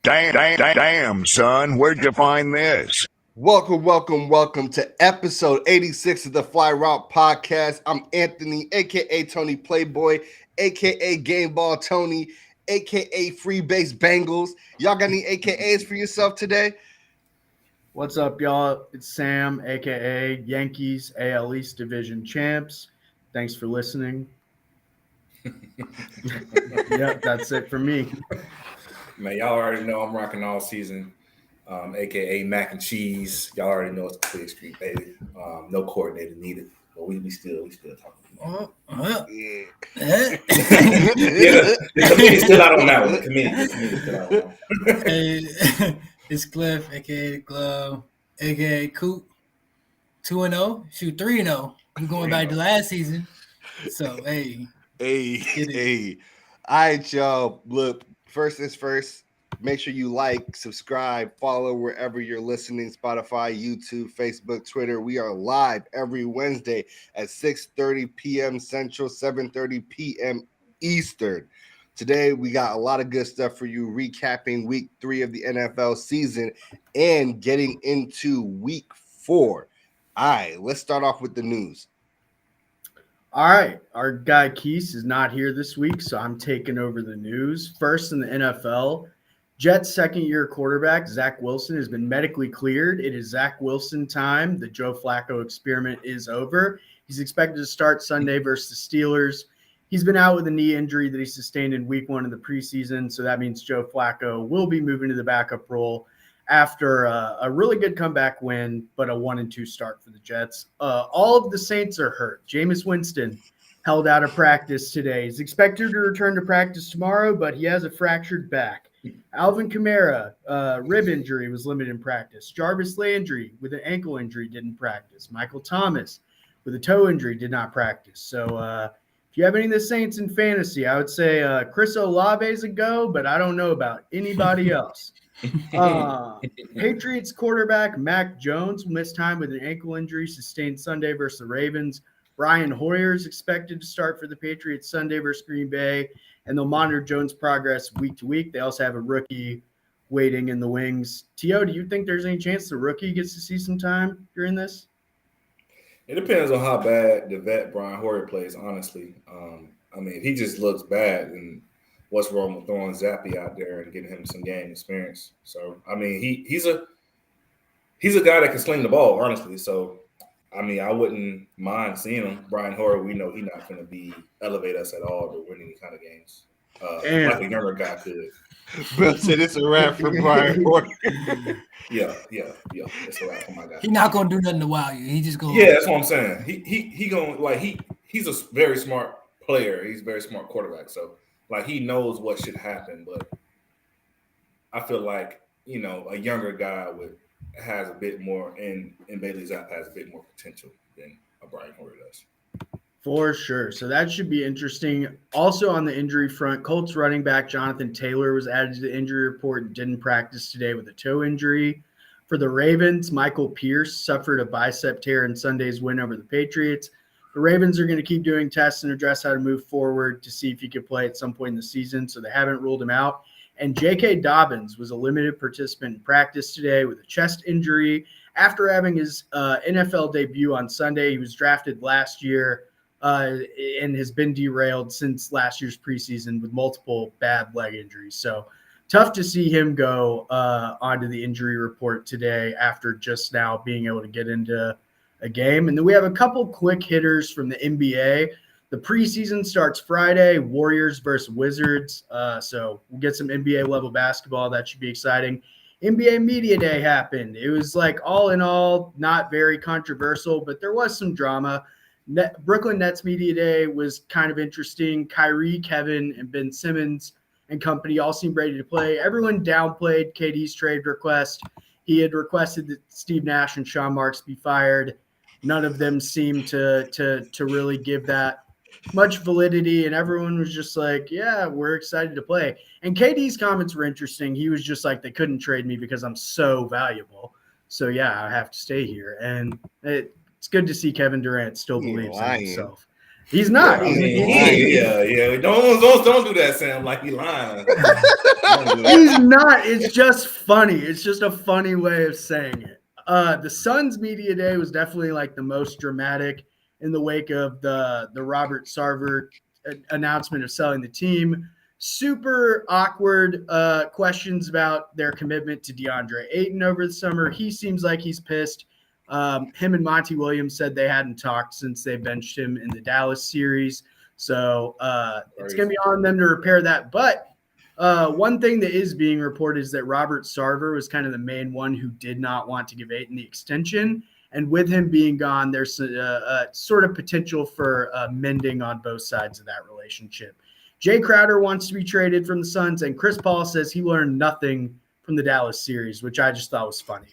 Damn, son, where'd you find this? Welcome to episode 86 of the Fly Route Podcast. I'm Anthony, aka Tony Playboy, aka Game Ball Tony, aka Free Base Bengals. Y'all got any AKAs for yourself today? What's up, y'all? It's Sam, aka Yankees AL East Division champs. Thanks for listening. Yep, that's it for me. Man, y'all already know I'm rocking all season, aka Mac and Cheese. Y'all already know it's the Clear Street, baby. No coordinator needed, but we still talking. Yeah. The committee's still out on that one. The committee's still out on that one. Hey, it's Cliff, aka The Glove, aka Coop. 2-0, shoot 3-0. I'm going back to last season. So Hey. All right, y'all. Look, first is first. Make sure you like, subscribe, follow wherever you're listening, Spotify, YouTube, Facebook, Twitter. We are live every Wednesday at 6:30 p.m. Central, 7:30 p.m. Eastern. Today, we got a lot of good stuff for you, recapping week 3 of the NFL season and getting into week 4. All right, let's start off with the news. All right, our guy Keese is not here this week, so I'm taking over the news. First in the NFL, Jets' second-year quarterback, Zach Wilson, has been medically cleared. It is Zach Wilson time. The Joe Flacco experiment is over. He's expected to start Sunday versus the Steelers. He's been out with a knee injury that he sustained in week 1 of the preseason, so that means Joe Flacco will be moving to the backup role after a really good comeback win, but a 1-2 start for the Jets. All of the Saints are hurt. Jameis Winston held out of practice today. He's expected to return to practice tomorrow, but he has a fractured back. Alvin Kamara, rib injury, was limited in practice. Jarvis Landry with an ankle injury didn't practice. Michael Thomas with a toe injury did not practice. So if you have any of the Saints in fantasy, I would say Chris Olave is a go, but I don't know about anybody else. Patriots quarterback Mac Jones will miss time with an ankle injury sustained Sunday versus the Ravens. Brian Hoyer is expected to start for the Patriots Sunday versus Green Bay, and they'll monitor Jones' progress week to week. They also have a rookie waiting in the wings. T.O., do you think there's any chance the rookie gets to see some time during this? It depends on how bad the vet Brian Hoyer plays, honestly. I mean, if he just looks bad, then what's wrong with throwing Zappy out there and getting him some game experience? So, I mean, he's a guy that can sling the ball, honestly. So, I mean, I wouldn't mind seeing him. Brian Hoyer, we know he's not going to elevate us at all to win any kind of games. Like a younger guy could. Bill said it's a wrap for Brian Hoyer. Yeah. It's a wrap for my guy. He's not gonna do nothing to wow you. He just gonna. Yeah, that's what I'm saying. He gonna he's a very smart player. He's a very smart quarterback. So he knows what should happen. But I feel like a younger guy has a bit more, and Bailey Zapp has a bit more potential than a Brian Hoyer does. For sure. So that should be interesting. Also on the injury front, Colts running back Jonathan Taylor was added to the injury report and didn't practice today with a toe injury. For the Ravens, Michael Pierce suffered a bicep tear in Sunday's win over the Patriots. The Ravens are going to keep doing tests and address how to move forward to see if he could play at some point in the season, so they haven't ruled him out. And J.K. Dobbins was a limited participant in practice today with a chest injury. After having his NFL debut on Sunday, he was drafted last year and has been derailed since last year's preseason with multiple bad leg injuries. So tough to see him go onto the injury report today after just now being able to get into a game. And then we have a couple quick hitters from the NBA. The preseason starts Friday, Warriors versus Wizards. So we'll get some NBA level basketball. That should be exciting. NBA Media Day happened. It was all in all, not very controversial, but there was some drama. Brooklyn Nets Media Day was kind of interesting. Kyrie, Kevin, and Ben Simmons and company all seemed ready to play. Everyone downplayed KD's trade request. He had requested that Steve Nash and Sean Marks be fired. None of them seemed to really give that much validity, and everyone was just like, yeah, we're excited to play. And KD's comments were interesting. He was just like, they couldn't trade me because I'm so valuable. So, yeah, I have to stay here. And it's good to see Kevin Durant still believes in himself. He's not. I He's, mean, he's- yeah. Don't do that, Sam. Like he lying. Don't do that. he's not. It's just funny. It's just a funny way of saying it. The Suns media day was definitely like the most dramatic in the wake of the Robert Sarver announcement of selling the team. Super awkward questions about their commitment to DeAndre Ayton over the summer. He seems like he's pissed. Him and Monty Williams said they hadn't talked since they benched him in the Dallas series. So it's going to be on them to repair that. But one thing that is being reported is that Robert Sarver was kind of the main one who did not want to give Ayton the extension. And with him being gone, there's a sort of potential for mending on both sides of that relationship. Jay Crowder wants to be traded from the Suns, and Chris Paul says he learned nothing from the Dallas series, which I just thought was funny.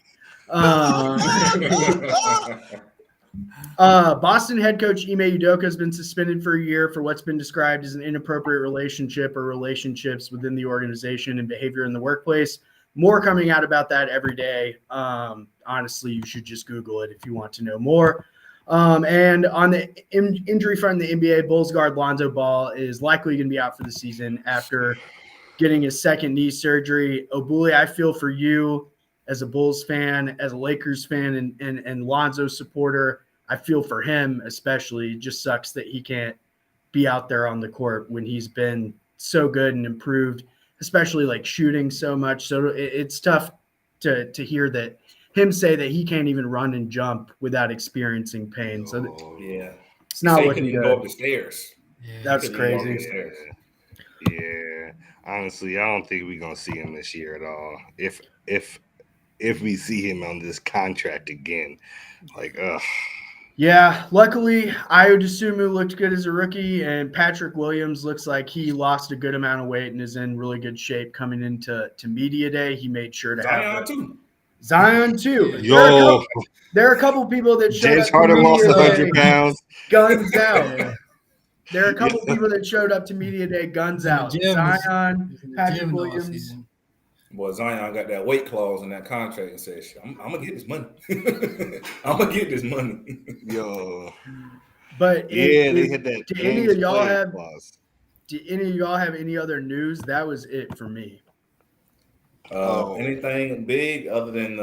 Boston head coach Ime Udoka has been suspended for a year for what's been described as an inappropriate relationship or relationships within the organization and behavior in the workplace. More coming out about that every day. Honestly, you should just Google it if you want to know more. And on the injury front in the NBA, Bulls guard Lonzo Ball is likely going to be out for the season after getting his second knee surgery. Obuli, I feel for you as a Bulls fan, as a Lakers fan, and Lonzo supporter. I feel for him especially. It just sucks that he can't be out there on the court when he's been so good and improved, especially like shooting so much. So it's tough to hear that him say that he can't even run and jump without experiencing pain. So yeah, it's not Say he looking couldn't good. go up the stairs. Yeah. That's Couldn't even walk crazy. the stairs. Yeah, honestly, I don't think we're gonna see him this year at all. If we see him on this contract again, like, Yeah, luckily, Ayo Dosunmu looked good as a rookie, and Patrick Williams looks like he lost a good amount of weight and is in really good shape coming into media day. He made sure to Zion have too. Zion too. yo, There are a couple people that showed James up to Harden lost media 100 day, pounds. guns out. There are a couple people that showed up to media day, guns out. Jim Zion, He's in the Patrick gym in the Williams. offseason. Boy, Zion got that weight clause in that contract and said, I'm gonna get this money. I'm gonna get this money. Yo, But yeah, they had that. did any James of y'all Playing have clause. did any of y'all have any other news? That was it for me. Anything big other than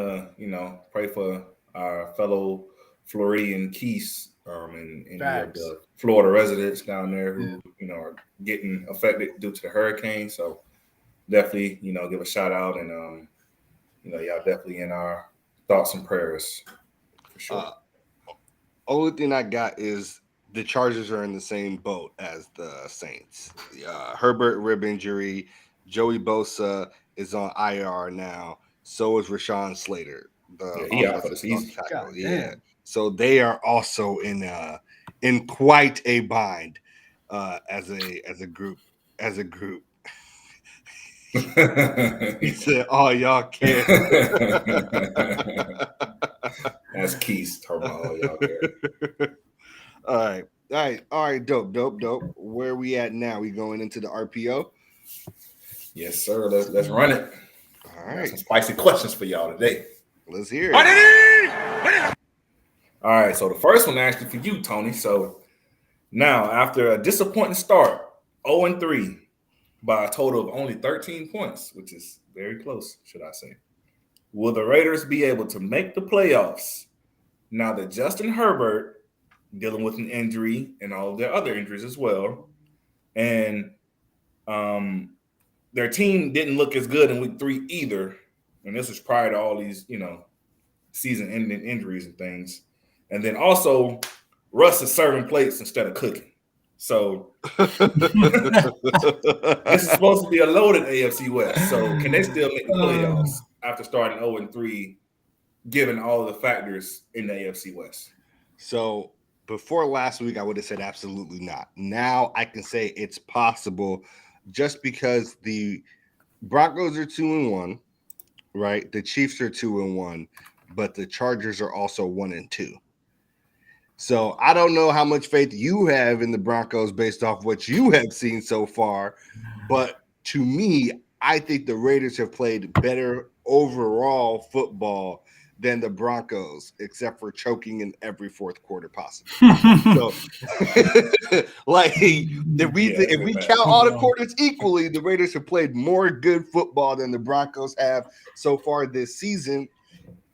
pray for our fellow Floridian Keys and any of Facts. the Florida residents down there who are getting affected due to the hurricane. So definitely give a shout out and y'all definitely in our thoughts and prayers for sure. Only thing I got is the Chargers are in the same boat as the Saints. Herbert rib injury. Joey Bosa is on IR now. So is Rashawn Slater. He out for the season. God Yeah. damn. So they are also in quite a bind as a group. He said, "Oh, y'all can't." That's Keys talking about all y'all there. All right. Dope. Where we at now? We going into the RPO? Yes, sir. Let's run it. All Got right, some spicy questions for y'all today. let's hear it. All right, so the first one actually for you, Tony. So now, after a disappointing start, 0-3 by a total of only 13 points, which is very close, should I say, will the Raiders be able to make the playoffs now that Justin Herbert dealing with an injury and all of their other injuries as well, and their team didn't look as good in week 3 either, and this was prior to all these, season-ending injuries and things. And then also, Russ is serving plates instead of cooking. So this is supposed to be a loaded AFC West. So can they still make the playoffs after starting 0-3, given all the factors in the AFC West? So before last week, I would have said absolutely not. Now I can say it's possible, just because the Broncos are 2-1, right? The Chiefs are 2-1, but the Chargers are also 1-2. So I don't know how much faith you have in the Broncos based off what you have seen so far, but to me, I think the Raiders have played better overall football than the Broncos, except for choking in every fourth quarter possible. So, like, if we count all the quarters equally, the Raiders have played more good football than the Broncos have so far this season.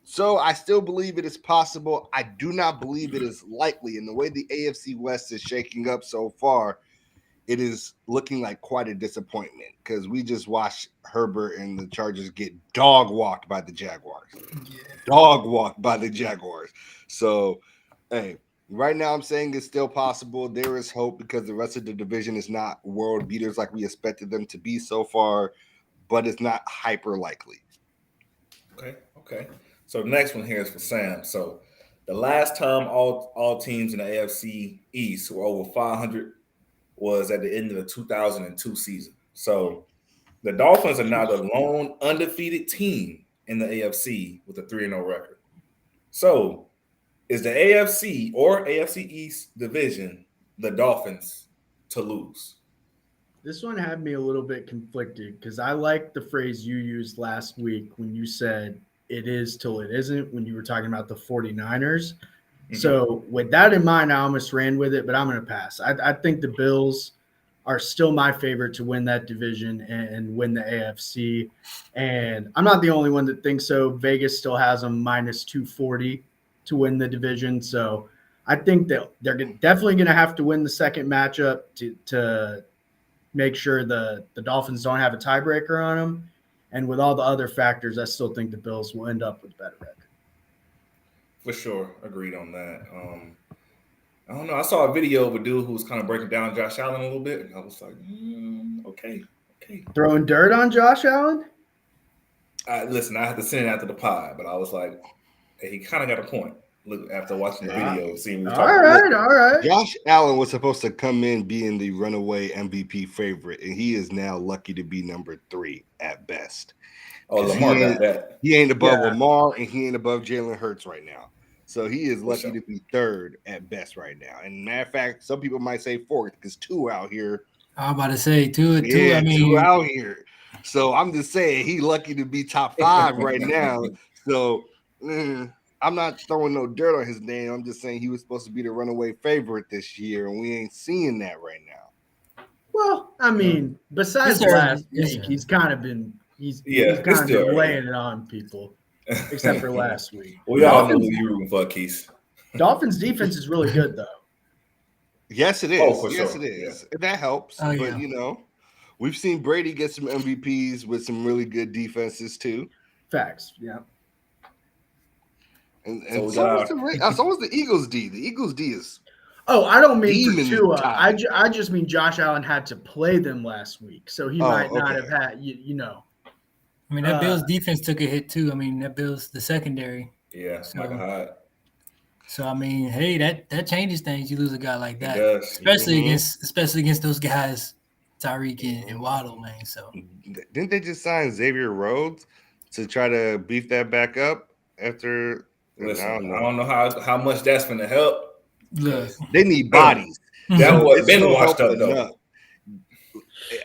So I still believe it is possible. I do not believe it is likely. And the way the AFC West is shaking up so far, it is looking like quite a disappointment because we just watched Herbert and the Chargers get dog walked by the Jaguars. Dog walked by the Jaguars. So, hey, right now I'm saying it's still possible. There is hope because the rest of the division is not world beaters like we expected them to be so far, but it's not hyper likely. Okay. So the next one here is for Sam. So the last time all teams in the AFC East were over 500 was at the end of the 2002 season. So the Dolphins are now the lone undefeated team in the AFC with a 3-0 record. So is the AFC or AFC East division the Dolphins to lose? This one had me a little bit conflicted because I like the phrase you used last week when you said it is till it isn't when you were talking about the 49ers. So with that in mind, I almost ran with it, but I'm going to pass. I think the Bills are still my favorite to win that division and win the AFC. And I'm not the only one that thinks so. Vegas still has them minus 240 to win the division. So I think that they're definitely going to have to win the second matchup to make sure the Dolphins don't have a tiebreaker on them. And with all the other factors, I still think the Bills will end up with a better record. For sure. Agreed on that. I don't know. I saw a video of a dude who was kind of breaking down Josh Allen a little bit, and I was like, okay. Throwing dirt on Josh Allen? Listen, I had to send it after the pod, but I was like, hey, he kind of got a point. Look, after watching the video, seeing what all right. Josh Allen was supposed to come in being the runaway MVP favorite, and he is now lucky to be number 3 at best. Oh, Lamar got that. He ain't above Lamar, and he ain't above Jalen Hurts right now. So he is lucky to be 3rd at best right now. And matter of fact, some people might say 4th because 2 out here. I'm about to say 2. Yeah, I mean, 2 out here. So I'm just saying he lucky to be top 5 right now. So I'm not throwing no dirt on his name. I'm just saying he was supposed to be the runaway favorite this year, and we ain't seeing that right now. Well, I mean, besides last week, he's kind of been laying it on people, except for last week. We all know who you're rooting for, Keith. Dolphins' defense is really good, though. Yes, it is. It is. Yeah. That helps. But, we've seen Brady get some MVPs with some really good defenses, too. Facts, yeah. And so was the Eagles' D. The Eagles' D is. Oh, I don't mean for Tua. I just mean Josh Allen had to play them last week, so he might not have had, I mean, that Bills defense took a hit too. I mean, that Bills the secondary. Yeah, Michael Hyde. So I mean, hey, that changes things. You lose a guy like that, especially against those guys, Tyreek and Waddle, man. So didn't they just sign Xavier Rhodes to try to beef that back up after? Listen, I don't know how much that's going to help. Look, they need bodies. That was been washed up though.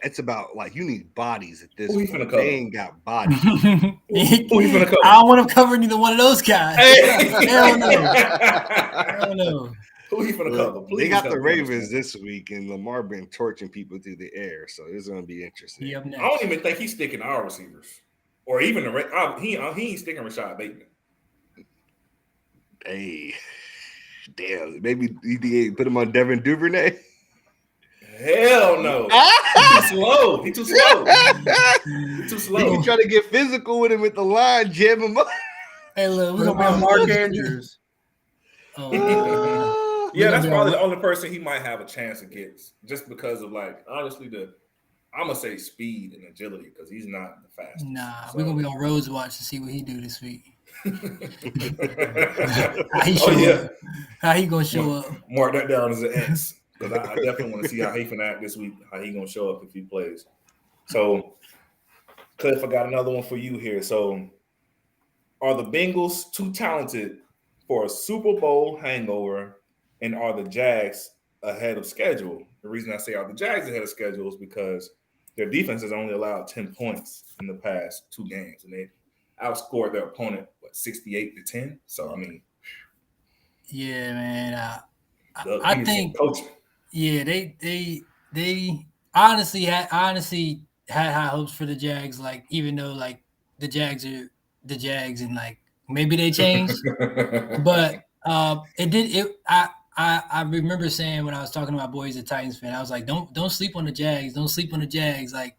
It's about you need bodies at this point. They ain't got bodies. Who you finna cover? I don't want to cover neither one of those guys. Hell no. Who you finna cover? They got the Ravens this week, and Lamar been torching people through the air, so it's going to be interesting. I don't even think he's sticking our receivers, or even he ain't sticking Rashad Bateman. Hey, damn! Maybe he put him on Devin Duvernay. Hell no! He's too slow. He trying to get physical with him at the line, jam him up. Hey, look, we're gonna be on Mark Andrews. Yeah, that's probably the only person he might have a chance against, just because of honestly I'm gonna say speed and agility because he's not the fastest. Nah, we're gonna be on Rhodes Watch to see what he do this week. How he gonna show up? Mark that down as an X because I definitely want to see how he finna act this week. How he gonna show up if he plays? So, Cliff, I got another one for you here. So, are the Bengals too talented for a Super Bowl hangover, and are the Jags ahead of schedule? The reason I say are the Jags ahead of schedule is because their defense has only allowed 10 points in the past 2 games, and they outscored their opponent 68-10. So I mean, Yeah, man. look, I he needs some think coaching. yeah, they honestly had high hopes for the Jags. Like even though like the Jags are the Jags and like maybe they changed, but I remember saying when I was talking to my boys at Titans fan, I was like, don't sleep on the Jags. Don't sleep on the Jags. Like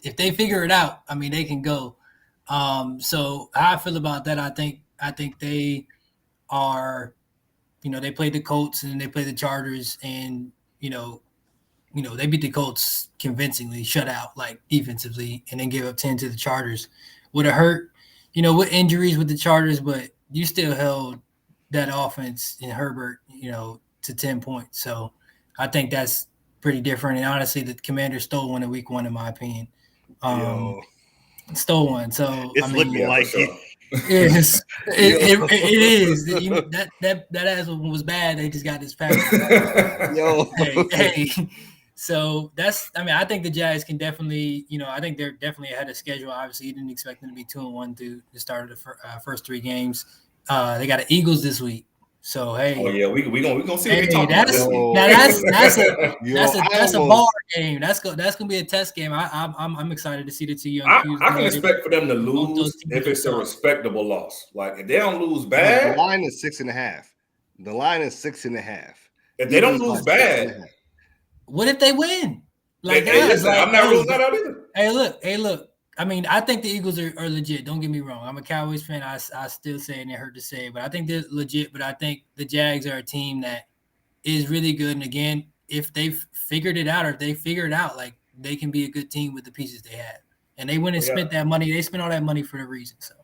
if they figure it out, I mean they can go. So how I feel about that, I think they are, they played the Colts and they played the Chargers and they beat the Colts convincingly, shut out like defensively, and then gave up 10 to the Chargers. Would have hurt, with injuries with the Chargers, but you still held that offense in Herbert, to 10 points. So I think that's pretty different. And honestly, the Commanders stole one in week 1, in my opinion. Stole one. So It's looking like it. Yes, it is. That ass one was bad. They just got this pass. Hey. So I think the Jags can definitely, I think they're definitely ahead of schedule. Obviously, you didn't expect them to be 2-1 through the start of the first 3 games. They got the Eagles this week. So hey, we gonna see what they talk about. That's a ball game. That's gonna be a test game. I'm excited to see the 2 young. I can expect for them to lose if it's a respectable loss. Like if they don't lose bad, the line is 6.5. The line is 6.5. If they don't lose bad, what if they win? Like I'm not ruling that out either. Hey, look. I mean, I think the Eagles are legit. Don't get me wrong. I'm a Cowboys fan. I still say it, and it hurt to say it, but I think they're legit. But I think the Jags are a team that is really good. And again, if they've figured it out, or if they figure it out, like they can be a good team with the pieces they have. And they went and spent that money. They spent all that money for a reason. So,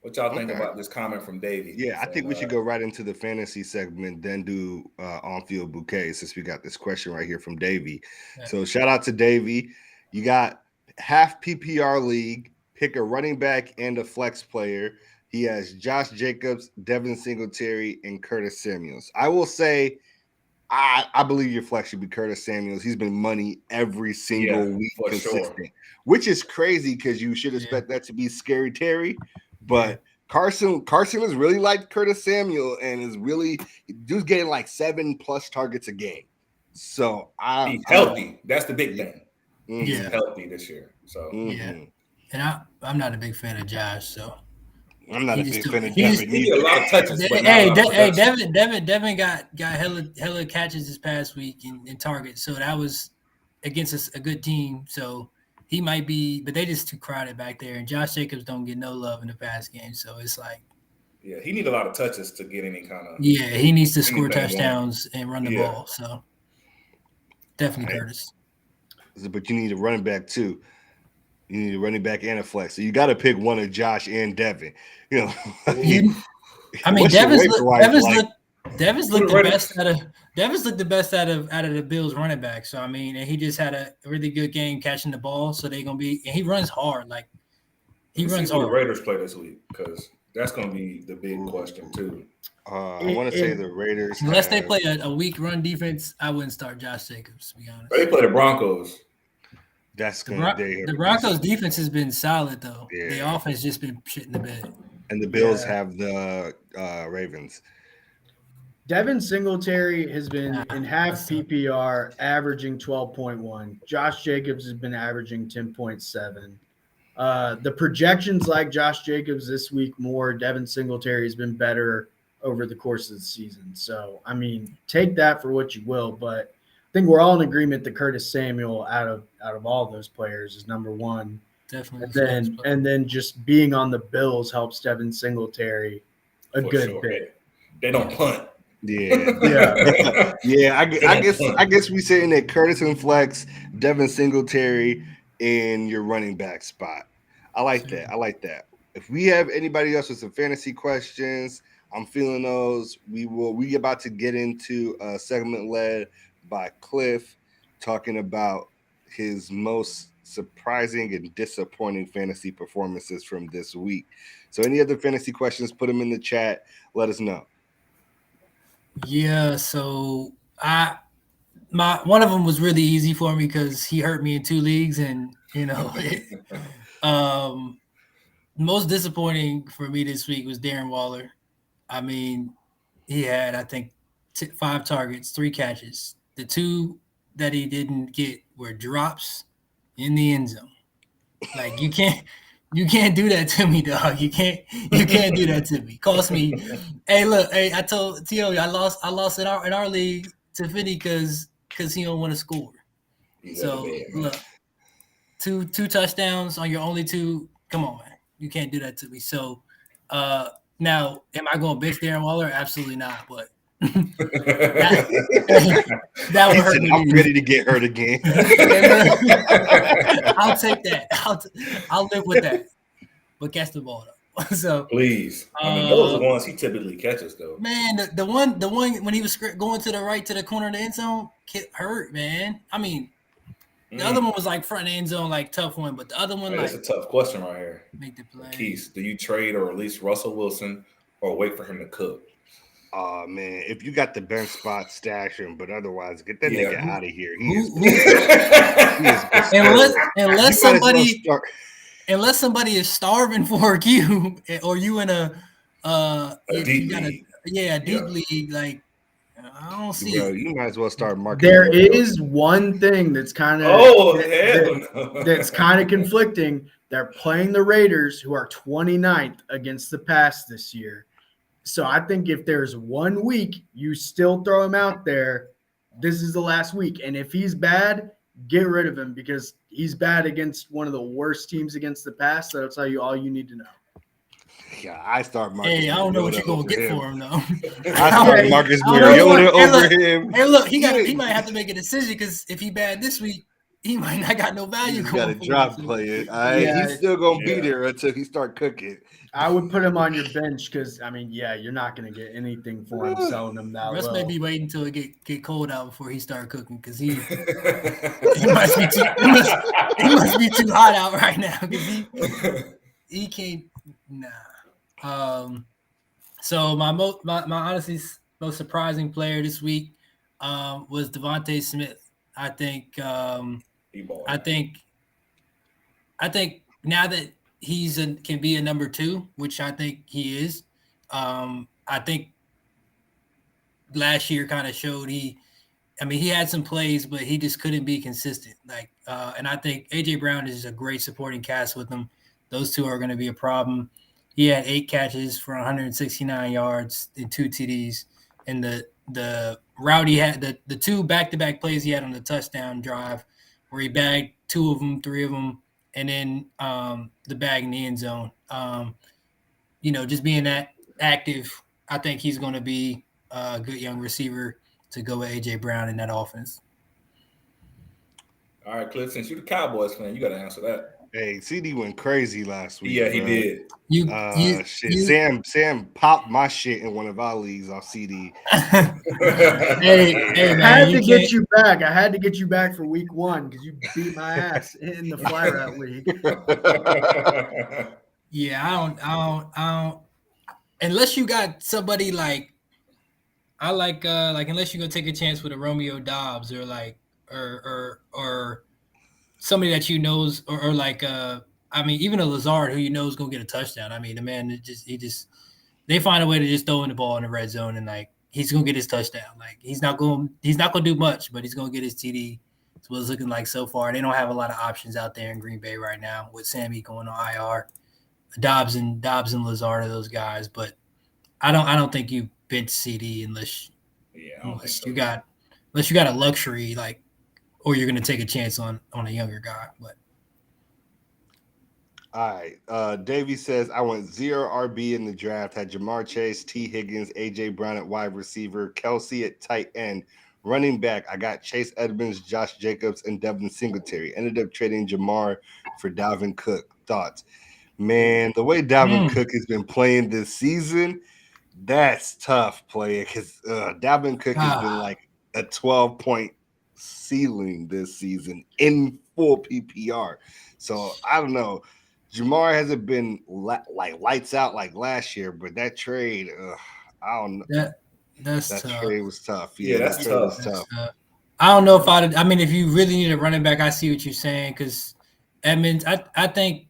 what y'all think about this comment from Davey? Yeah, I think we should go right into the fantasy segment, then do on-field bouquet, since we got this question right here from Davey. Yeah. So shout out to Davey. You got half PPR league, pick a running back and a flex player. He has Josh Jacobs, Devin Singletary, and Curtis Samuels. I will say, I believe your flex should be Curtis Samuels. He's been money every single week consistent, which is crazy because you should expect that to be Scary Terry. But Carson is really like Curtis Samuel and is really dude's getting like 7+ targets a game. So he's healthy. That's the big thing. Mm-hmm. He's healthy this year. So and I'm not a big fan of Josh. So I'm not a big fan of Devin. He a lot of touches. Devin got hella catches this past week in targets. So that was against a good team. So he might be, but they just too crowded back there. And Josh Jacobs don't get no love in the pass game. So it's like, he needs a lot of touches to get any kind of. Yeah, he needs to score touchdowns and run the ball. So definitely Curtis. But you need a running back too. You need a running back and a flex. So you got to pick one of Josh and Devin. I mean, Devin's looked the best out of the Bills running back. So I mean, and he just had a really good game catching the ball. So they're gonna be, and he runs hard. Like he runs hard. The Raiders play this week because that's gonna be the big question too. I want to say the Raiders, unless they play a weak run defense, I wouldn't start Josh Jacobs, to be honest. But they play the Broncos. That's the Broncos defense has been solid though. Yeah. The offense just been shit in the bed. And the Bills have the Ravens. Devin Singletary has been in half PPR, averaging 12.1. Josh Jacobs has been averaging 10.7. The projections like Josh Jacobs this week more. Devin Singletary has been better over the course of the season. So, I mean, take that for what you will, but I think we're all in agreement that Curtis Samuel out of all those players is number one. Definitely. And then just being on the Bills helps Devin Singletary a good bit. They don't punt. Yeah. I guess we saying that Curtis and flex, Devin Singletary in your running back spot. I like that. If we have anybody else with some fantasy questions, I'm feeling those. We about to get into a segment led by Cliff talking about his most surprising and disappointing fantasy performances from this week. So any other fantasy questions, put them in the chat. Let us know. Yeah, so one of them was really easy for me because he hurt me in 2 leagues, and most disappointing for me this week was Darren Waller. I mean, he had, I think, 5 targets, 3 catches. The 2 that he didn't get were drops in the end zone. Like you can't do that to me, dog. You can't do that to me. Cost me. Hey, look, I told T.O. I lost in our league to Finney because he don't want to score. So look, two touchdowns on your only 2. Come on, man. You can't do that to me. So now, am I going to bench Darren Waller? Absolutely not. But that would hurt me. I'm ready to get hurt again. I'll take that. I'll live with that. But catch the ball though. So please, I mean, those are the ones he typically catches though. Man, the one when he was going to the right to the corner of the end zone, hurt, man. I mean, the other one was like front of the end zone, like tough one, but the other one, that's a tough question right here. Make the play. Keith, do you trade or release Russell Wilson or wait for him to cook? Oh man, if you got the bench spot, stash him. But otherwise, get that nigga out of here. Unless somebody is starving for a cube, or you in a deep league, like I don't see it. You might as well start marketing. There is one thing that's kind of that's kind of conflicting. They're playing the Raiders, who are 29th against the pass this year. So I think if there's 1 week, you still throw him out there. This is the last week. And if he's bad, get rid of him because he's bad against one of the worst teams against the pass. That'll tell you all you need to know. Yeah, I start Marcus. Hey, I don't know what you're going to get for him, though. I start Marcus Mariota over him. Hey, look, he might have to make a decision because if he bad this week, he might not got no value. He's got a drop player. He's still going to be there until he start cooking. I would put him on your bench because, I mean, you're not going to get anything for him selling him that Russ low. may be waiting until it get cold out before he start cooking because he must be too hot out right now because he can't. Nah. So my honestly most surprising player this week was Devontae Smith. I think now that can be a number 2, which I think he is. I think last year kind of showed he had some plays, but he just couldn't be consistent. And I think AJ Brown is a great supporting cast with him. Those 2 are going to be a problem. He had 8 catches for 169 yards and 2 TDs. And the route he had, the 2 back-to-back plays he had on the touchdown drive where he bagged 2 of them, 3 of them, and then the bag in the end zone. Just being that active, I think he's going to be a good young receiver to go with A.J. Brown in that offense. All right, Cliff, since you're the Cowboys fan, you got to answer that. Hey, CD went crazy last week. Yeah, he did. Sam popped my shit in one of our leagues off CD. I had to get you back. I had to get you back for week 1 because you beat my ass in the fly route league. Yeah, I don't. Unless you got somebody unless you're gonna take a chance with a Romeo Dobbs or or somebody that you knows or even a Lazard who you know is gonna get a touchdown. I mean, the man they find a way to just throw in the ball in the red zone and he's gonna get his touchdown. He's not gonna do much, but he's gonna get his TD. That's what it's looking like so far. They don't have a lot of options out there in Green Bay right now with Sammy going on IR. Dobbs and Lazard are those guys, but I don't think you bench CD unless you got a luxury or you're going to take a chance on a younger guy. But all right, Davey says I went 0 RB in the draft. Had Jamar Chase, T. Higgins, AJ Brown at wide receiver, Kelsey at tight end, running back. I got Chase Edmonds, Josh Jacobs, and Devin Singletary. Ended up trading Jamar for Dalvin Cook. Thoughts? Man, the way Dalvin Cook has been playing this season, that's tough player because Dalvin Cook has been like a 12-point ceiling this season in full PPR. So I don't know. Jamar hasn't been lights out like last year, but that trade, I don't know. That trade was tough. Yeah, that's tough. I don't know if you really need a running back, I see what you're saying because Edmonds, I think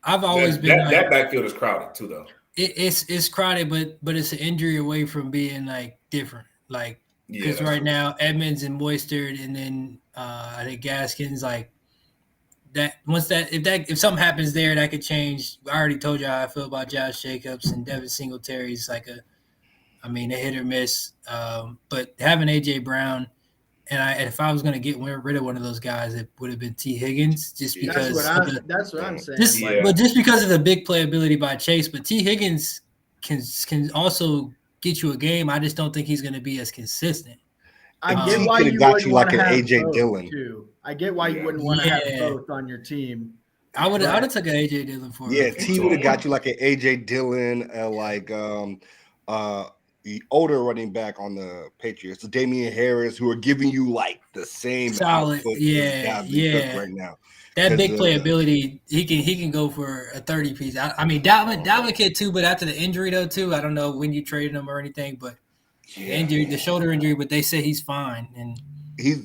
I've always been like, that backfield is crowded too, though. It's crowded, but it's an injury away from being like different. Like because right now Edmonds and Moisterd, and then I think Gaskins, like that. If something happens there, that could change. I already told you how I feel about Josh Jacobs and Devin Singletary is like a hit or miss. But having AJ Brown. And if I was going to get rid of one of those guys, it would have been T. Higgins, just because. That's what I'm saying. But just because of the big playability by Chase, but T. Higgins can also get you a game. I just don't think he's going to be as consistent. I get why you got wouldn't you like an have AJ both, Dillon too. I get why you wouldn't want to have both on your team. I would have took an AJ Dillon for it. Yeah, T would have got you like an AJ Dillon, the older running back on the Patriots, so Damian Harris, who are giving you like the same solid, right now. That big playability, he can go for a 30 piece. I mean, Dalvin could too, but after the injury though too, I don't know when you traded him or anything, but the shoulder injury, but they say he's fine, and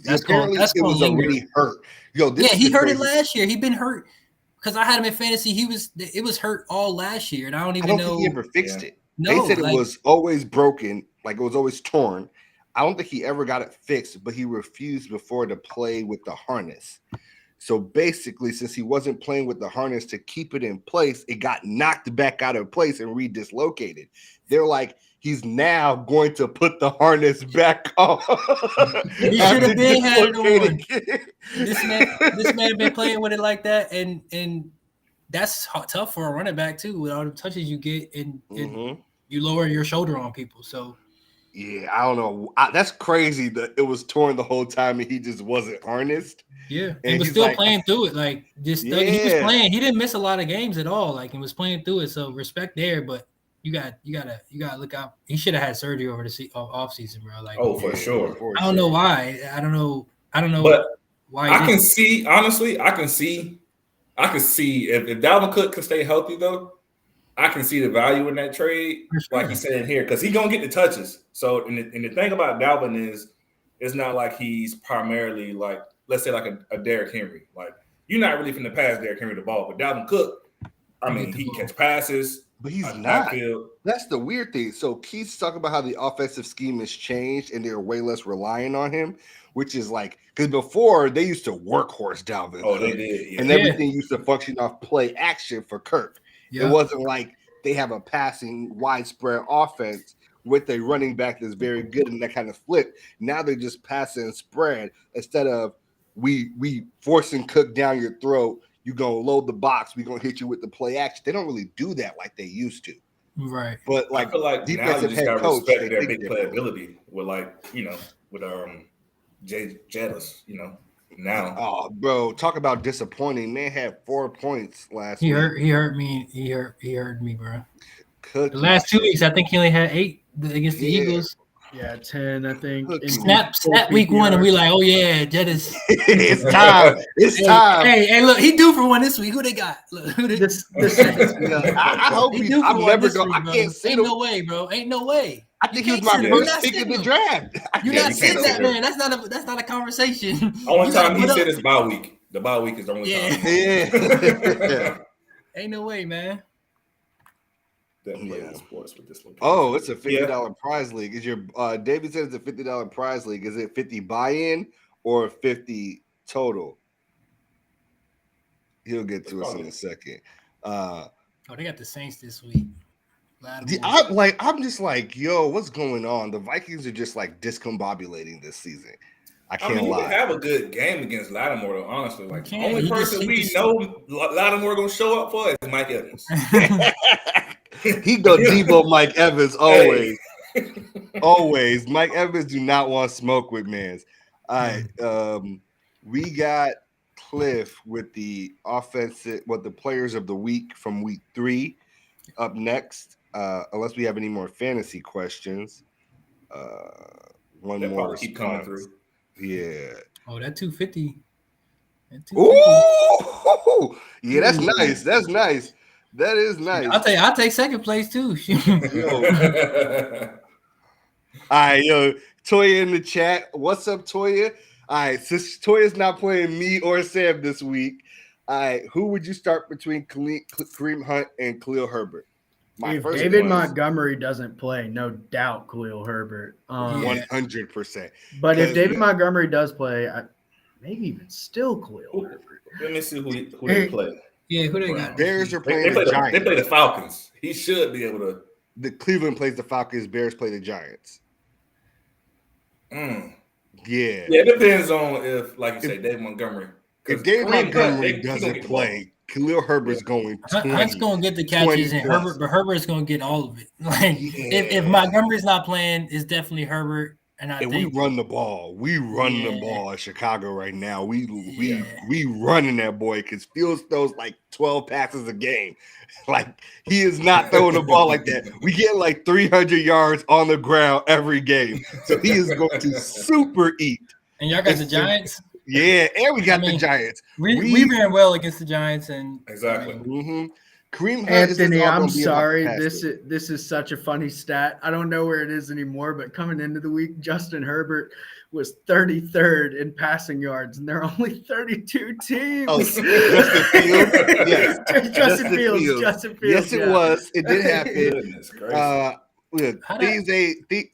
that's was already hurt. He hurt it last year. He been hurt because I had him in fantasy. It was hurt all last year, and I don't know think he ever fixed it. No, they said it was always broken, like it was always torn. I don't think he ever got it fixed, but he refused before to play with the harness. So basically, since he wasn't playing with the harness to keep it in place, it got knocked back out of place and redislocated. They're like, he's now going to put the harness back on. He should have been had it on. This man been playing with it like that, and that's tough for a running back too, with all the touches you get and you lower your shoulder on people. So yeah, I don't know. That's crazy that it was torn the whole time and he just wasn't harnessed. Yeah, and was still playing through it. Like he was playing. He didn't miss a lot of games at all. Like he was playing through it. So respect there, but you gotta look out. He should have had surgery over the off season, bro. Like for sure. I don't know why. I don't know. But why. I can see if Dalvin Cook can stay healthy though. I can see the value in that trade, like he said in here, because he's gonna get the touches. So, and the thing about Dalvin is, it's not like he's primarily like, let's say, like a Derrick Henry. Like you're not really finna pass Derrick Henry the ball, but Dalvin Cook, I mean, he can catch passes, but he's not. That's the weird thing. So Keith's talking about how the offensive scheme has changed and they're way less reliant on him, which is like because before they used to workhorse Dalvin. Oh, they did, and everything used to function off play action for Kirk. Yeah. It wasn't like they have a passing widespread offense with a running back that's very good and that kind of flip. Now they're just passing and spread instead of we forcing Cook down your throat. You're gonna load the box. We're gonna hit you with the play action. They don't really do that like they used to. Right. But like I feel like defensive now you head just coach, respect their big playability with with Jay Jettis, now. Oh, bro, talk about disappointing. Man had 4 points last week. He hurt me. He hurt me, bro. Cookie. The last 2 weeks, I think he only had 8 against the Eagles. Yeah, 10, I think. Snap week 1, and we like, oh yeah, Jettis. It's time. It's time. Hey, look, he due for one this week. Who they got? Look, I hope I'm never going. I can't say no way, bro. Ain't no way. I think he was my first pick in the draft. You're not sitting that man. That's not a conversation. Only time he said it's bye week. The bye week is the only time. Yeah. Ain't no way, man. Definitely sports with this one. Oh, it's a $50 prize league. Is your David said it's a $50 prize league? Is it 50 buy-in or 50 total? He'll get to us in a second. They got the Saints this week. I'm just like, yo, what's going on? The Vikings are just like discombobulating this season. I can't lie. He have a good game against Lattimore, though. Honestly, like the only person we know Lattimore gonna show up for is Mike Evans. He go Debo Mike Evans always. Always. Mike Evans do not want smoke with mans. All right. We got Cliff with the the players of the week from week 3 up next. Unless we have any more fantasy questions. One more keep coming through. Yeah. Oh, that 250. Ooh, yeah, that's nice. That's nice. That is nice. I'll take second place too. All right, yo, Toya in the chat. What's up, Toya? All right, since Toya's not playing me or Sam this week, All right, who would you start between Kareem Hunt and Khalil Herbert? If David Montgomery doesn't play, no doubt Khalil Herbert. 100%. But if David Montgomery does play, maybe even still Khalil Herbert. Let me see who they play. Yeah, who they got? Bears are playing the Giants. They play the Falcons. He should be able to. The Cleveland plays the Falcons. Bears play the Giants. Yeah. Yeah, it depends on if, like you say, David Montgomery. If David Montgomery doesn't play, Khalil Herbert's going 20. Hunt's going to get the catches, and Herbert's going to get all of it. Like if Montgomery's not playing, it's definitely Herbert. And we run the ball. We run the ball in Chicago right now. We running that boy because Fields throws like 12 passes a game. Like he is not throwing the ball like that. We get like 300 yards on the ground every game. So he is going to super eat. And y'all got the Giants? Yeah, and we got the Giants. We ran well against the Giants, and exactly. Kareem Hunt Anthony, I'm sorry. This is such a funny stat. I don't know where it is anymore, but coming into the week, Justin Herbert was 33rd in passing yards, and there are only 32 teams. Oh, Justin Fields? Yes. Justin Fields. Yes, it was. It did happen. Look,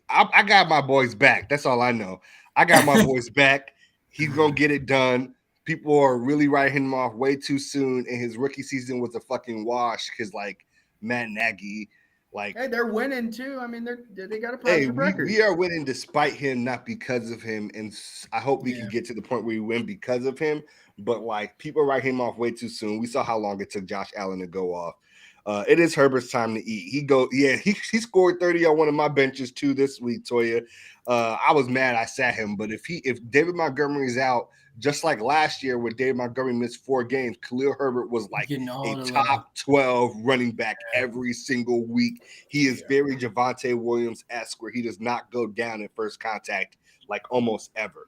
I got my boys back. That's all I know. I got my boys back. He's going to get it done. People are really writing him off way too soon, and his rookie season was a fucking wash because, like, Matt Nagy, like, hey, they're winning too. I mean, they got a positive record. We are winning despite him, not because of him, and I hope we can get to the point where we win because of him. But like, people write him off way too soon. We saw how long it took Josh Allen to go off. It is Herbert's time to eat. He scored 30 on one of my benches too this week, Toya. I was mad I sat him, but if David Montgomery's out. Just like last year when David Montgomery missed 4 games, Khalil Herbert was like a top 12 running back every single week. He is very Javonte Williams-esque where he does not go down in first contact like almost ever.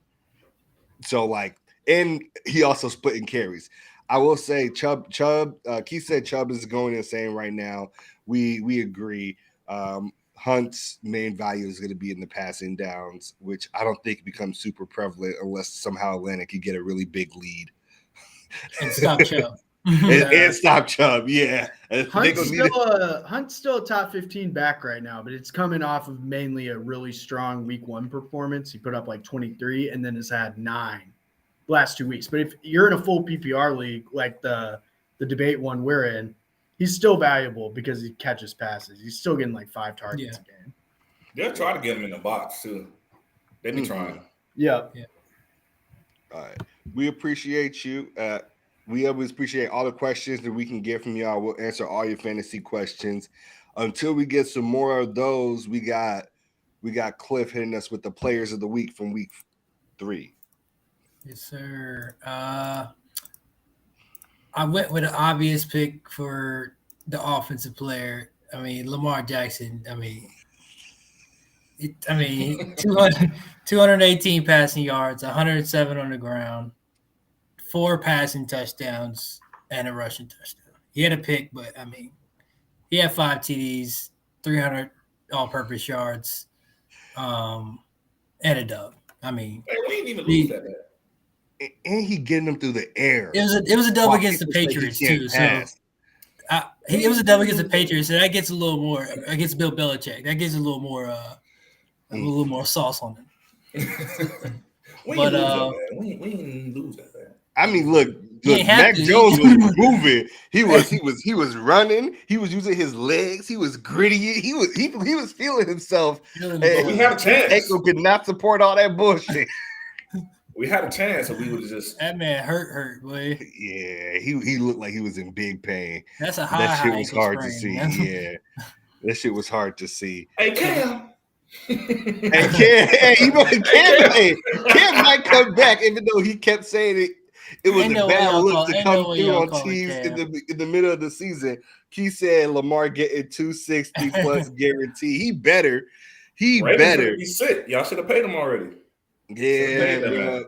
So like, and he also split in carries. I will say Chubb, Keith said Chubb is going insane right now. We agree. Hunt's main value is going to be in the passing downs, which I don't think becomes super prevalent unless somehow Atlanta can get a really big lead. And stop Chubb. and stop Chubb, yeah. Hunt's still a top 15 back right now, but it's coming off of mainly a really strong week 1 performance. He put up like 23 and then has had 9 last 2 weeks. But if you're in a full PPR league like the debate one we're in, he's still valuable because he catches passes. He's still getting like 5 targets a game. They'll try to get him in the box too. They be trying. Yeah. All right. We appreciate you. We always appreciate all the questions that we can get from y'all. We'll answer all your fantasy questions. Until we get some more of those, we got Cliff hitting us with the players of the week from week 3. Yes, sir. I went with an obvious pick for the offensive player. I mean, Lamar Jackson. 218 passing yards, 107 on the ground, 4 passing touchdowns, and a rushing touchdown. He had a pick, but I mean, he had 5 TDs, 300 all-purpose yards, and a dub. I mean, we didn't even lose that bad. And he getting them through the air. It was a dub against the Patriots too. So it was a dub against the Patriots, so that gets a little more against Bill Belichick. That gives a little more sauce on him. We didn't lose that bad. I mean, look, Mac Jones was moving. He was running. He was using his legs. He was gritty. He was feeling himself. We had a chance. Ankle could not support all that bullshit. We had a chance, and we would just that man hurt, boy. Yeah, he looked like he was in big pain. That's a high. That shit was hard to see. Yeah, that shit was hard to see. Hey Cam. Cam might come back, even though he kept saying it. It was a bad look to come through on teams in the middle of the season. He said Lamar getting 260 plus guarantee. He better. He's sick. Y'all should have paid him already. Yeah,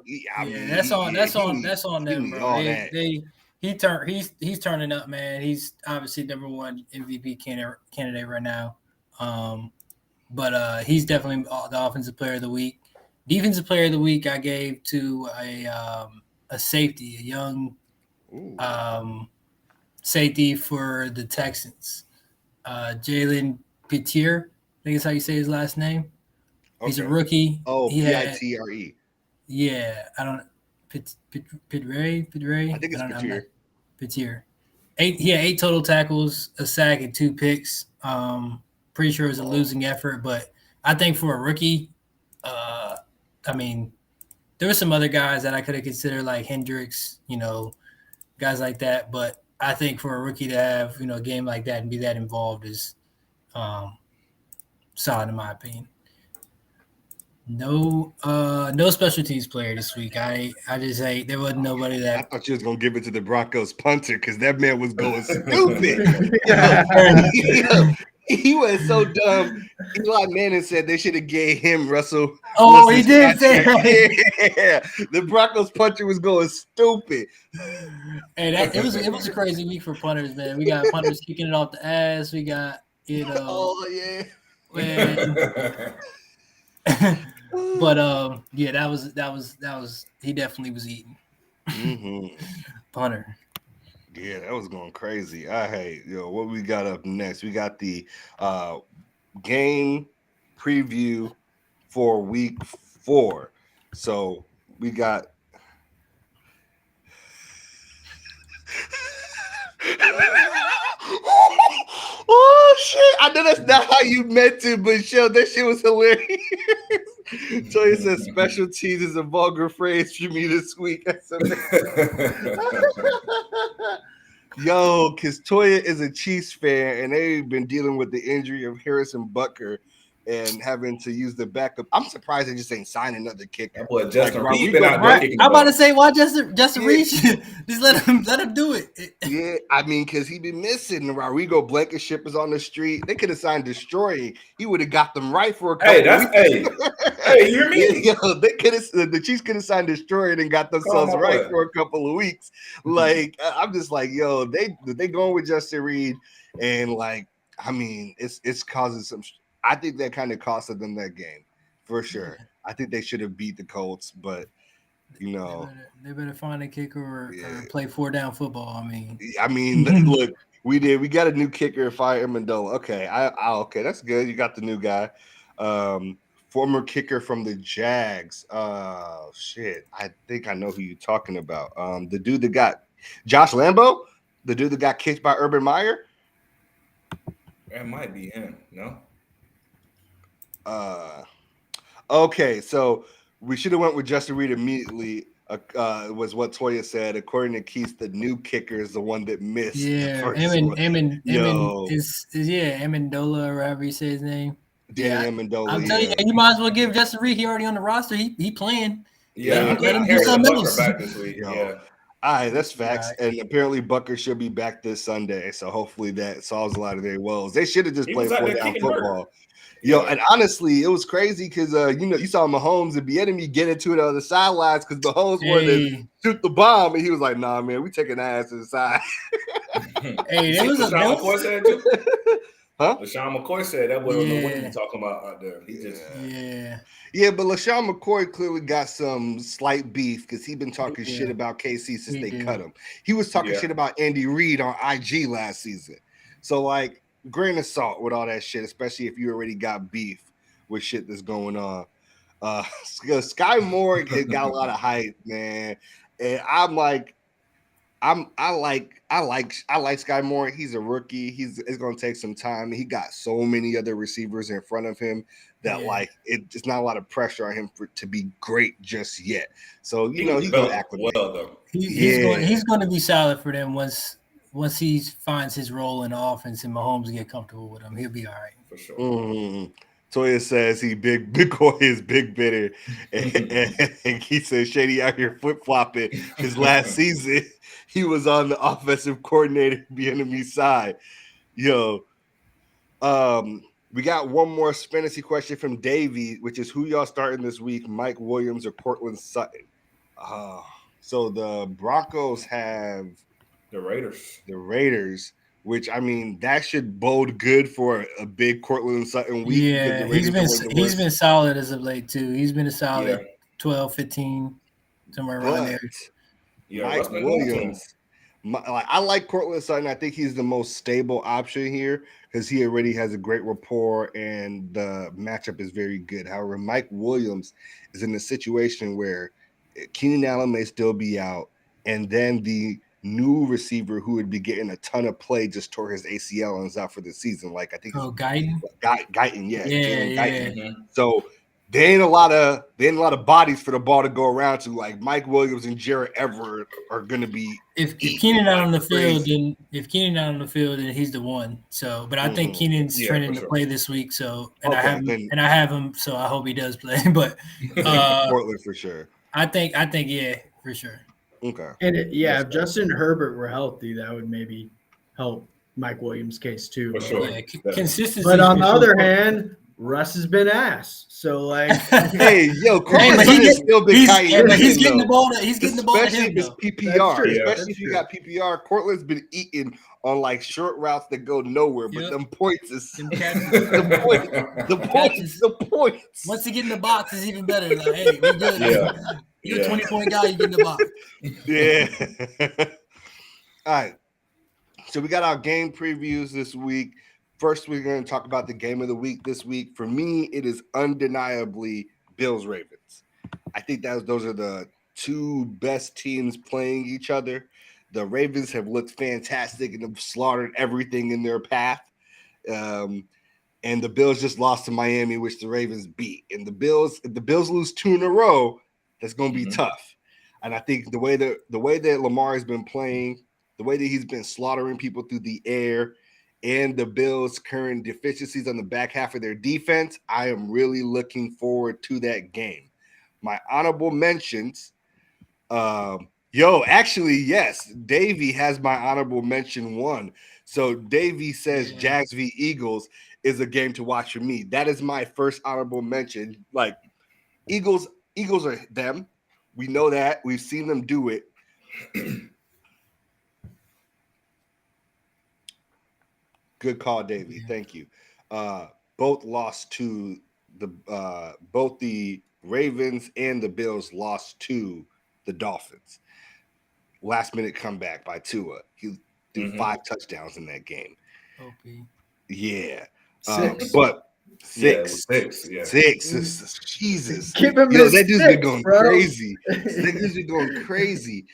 that's on them, bro. He's turning up, man. He's obviously number 1 MVP candidate right now. But he's definitely the offensive player of the week. Defensive player of the week I gave to a safety, a young Ooh. Safety for the Texans, Jalen Pittier. I think that's how you say his last name. He's a Okay. rookie. Oh, He had- Pitre. Yeah, I don't. Pitray. I think it's Pitre. Pittier. He had 8 total tackles, a sack, and 2 picks. Pretty sure it was a losing effort, but I think for a rookie, I mean, there were some other guys that I could have considered like Hendricks, guys like that. But I think for a rookie to have, a game like that and be that involved is solid in my opinion. No special teams player this week. I just say there wasn't nobody I that. thought you was gonna give it to the Broncos punter because that man was going stupid. He was so dumb. Eli Manning said they should have gave him Russell. Oh, Wilson's he did say contract. that. Yeah, the Broncos punter was going stupid. Hey, it was a crazy week for punters, man. We got punters kicking it off the ass. We got Oh yeah. man. But yeah, that was he definitely was eating punter. Yeah, that was going crazy. What we got up next? We got the game preview for week 4. So we got oh shit! I know that's not how you meant to, but show that shit was hilarious. Toya says special teams is a vulgar phrase for me this week. That's amazing. Yo, because Toya is a Chiefs fan, and they've been dealing with the injury of Harrison Butker and having to use the backup. I'm surprised they just ain't sign another kicker. That boy Justin Like, Reed been out there Right, kicking I'm the about to ball. say why Justin Reed just let him do it. Yeah, I mean, because he been missing. Rodrigo Blankenship is on the street. They could have signed Destroying. He would have got them right for a couple Hey, you hear me? Yo, they could have. The Chiefs could have signed Destroyer and got themselves my right boy. for a couple of weeks. Like, I'm just like, yo, they going with Justin Reed, and like, I mean, it's causing some. I think that kind of costed them that game for sure. I think they should have beat the Colts, but They better find a kicker or play 4-down football. I mean, look, we got a new kicker, Fire Amendola. Okay, okay, that's good. You got the new guy, former kicker from the Jags. Shit, I think I know who you're talking about. The dude that got Josh Lambo, the dude that got kicked by Urban Meyer. That might be him. No. Okay, so we should have went with Justin Reed immediately. Was what Toya said. According to Keith, the new kicker is the one that missed. Yeah, Amendola or however you say his name. Danny Amendola. I'm telling you, you might as well give Justin Reed. He already on the roster. He playing. Yeah, let him do Harrison something Butker else. back this week. Yo. Yeah. All right, that's facts. All right. And apparently Butker should be back this Sunday. So hopefully that solves a lot of their woes. They should have just He played was out there 4-down kicking football. dirt. Yo, and honestly, it was crazy because you saw Mahomes and Bieniemy get into the other sidelines because Mahomes wanted to shoot the bomb, and he was like, "Nah, man, we taking the ass to the side." Hey, there was a LaShawn McCoy said too. Huh? LaShawn McCoy said that boy don't know what Yeah. he's talking about out there. He just Yeah, but LaShawn McCoy clearly got some slight beef because he's been talking He shit do. about KC since He they do. cut him. He was talking Yeah. shit about Andy Reid on IG last season. So, like, grain of salt with all that shit, especially if you already got beef with shit that's going on. Sky Moore got a lot of hype, man. And I'm like, I like Sky Moore. He's a rookie. It's gonna take some time. He got so many other receivers in front of him that it's not a lot of pressure on him to be great just yet. So he's gonna acclimate. well though. he's going to be solid for them once he finds his role in the offense and Mahomes get comfortable with him. He'll be all right. For sure. Mm-hmm. Toya says Big Boy is big bitter, and he says Shady out here flip flopping. His last season, he was on the offensive coordinator Bieniemy side. Yo, we got one more fantasy question from Davey, which is who y'all starting this week, Mike Williams or Cortland Sutton? So the Broncos have The Raiders. Which, I mean, that should bode good for a big Cortland Sutton week. Yeah, he's been solid as of late too. He's been a solid 12, 15, somewhere around there. Yeah, Mike Williams. I like Cortland Sutton. I think he's the most stable option here because he already has a great rapport and the matchup is very good. However, Mike Williams is in a situation where Keenan Allen may still be out, and then the new receiver who would be getting a ton of play just tore his ACL and is out for the season. Like I think Guyton. Guyton, yeah, Jalen Guyton. Mhm. So there ain't a lot of bodies for the ball to go around to. Like Mike Williams and Jarrett Everett are going to be. If Keenan out on the field, then he's the one. So, but I think Keenan's training to play this week. So, and I have him. So I hope he does play. But Portland for sure. I think, yeah, for sure. Okay. And if Justin Herbert were healthy, that would maybe help Mike Williams' case too. For sure. Yeah, consistency. But on the other hand, Russ has been ass. So like, hey, yo, Cortland he's still been he's getting the ball. He's getting the ball. Especially if it's PPR. Yeah, especially if you got PPR. Cortland's been eating on like short routes that go nowhere, but them points is the points. Once you get in the box, it's even better. Like, hey, we good. Yeah. You're a 20-point guy. You get in the box. Yeah. All right. So we got our game previews this week. First, we're going to talk about the game of the week this week. For me, it is undeniably Bills-Ravens. I think those are the two best teams playing each other. The Ravens have looked fantastic and have slaughtered everything in their path. And the Bills just lost to Miami, which the Ravens beat. And if the Bills lose 2 in a row, that's going to be tough. And I think the way that Lamar has been playing, the way that he's been slaughtering people through the air, and the Bills' current deficiencies on the back half of their defense, I am really looking forward to that game. My honorable mentions, yes, Davey has my honorable mention 1. So Davey says Jags v. Eagles is a game to watch for me. That is my first honorable mention. Like Eagles are them. We know that. We've seen them do it. Good call, Davey. Thank you. Both lost to both the Ravens and the Bills lost to the Dolphins. Last minute comeback by Tua. He threw 5 touchdowns in that game. OP. Yeah. 6. But 6. Yeah. 6. Jesus. Give him that dude's been going bro. crazy. That dude's been going crazy.